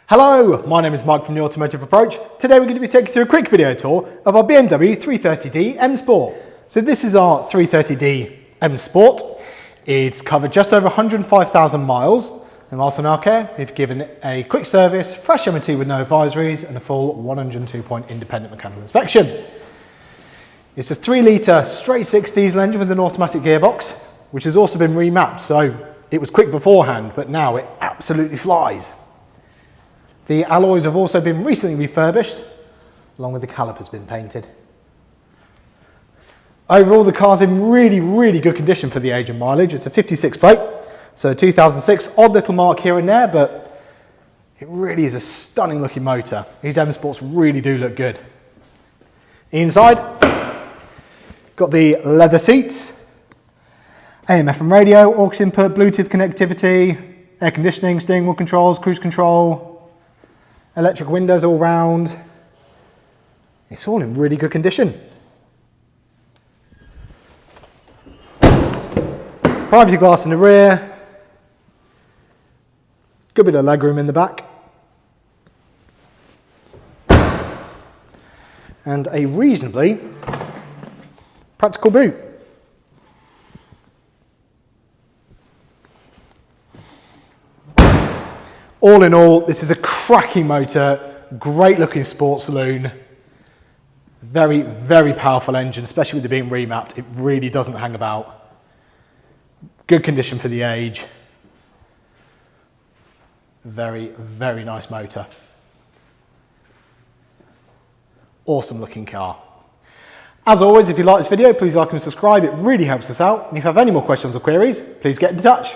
Hello, my name is Mike from The Automotive Approach. Today we're going to be taking you through a quick video tour of our BMW 330d Msport. So this is our 330d Msport. It's covered just over 105,000 miles. And whilst on our care, we've given it a quick service, fresh MOT with no advisories and a full 102-point independent mechanical inspection. It's a 3 litre straight 6 diesel engine with an automatic gearbox, which has also been remapped. So it was quick beforehand, but now it absolutely flies. The alloys have also been recently refurbished, along with the calipers been painted. Overall, the car's in really good condition for the age and mileage. It's a 56 plate, so 2006, odd little mark here and there, but it really is a stunning looking motor. These M-Sports really do look good. Inside, got the leather seats, AM/FM radio, aux input, Bluetooth connectivity, air conditioning, steering wheel controls, cruise control, electric windows all round. It's all in really good condition. Privacy glass in the rear. Good bit of legroom in the back. And a reasonably practical boot. All in all, this is a cracking motor, great looking sports saloon, very powerful engine, especially with it being remapped. It really doesn't hang about. Good condition for the age. Very nice motor. Awesome looking car. As always, if you like this video, please like and subscribe. It really helps us out. And if you have any more questions or queries, please get in touch.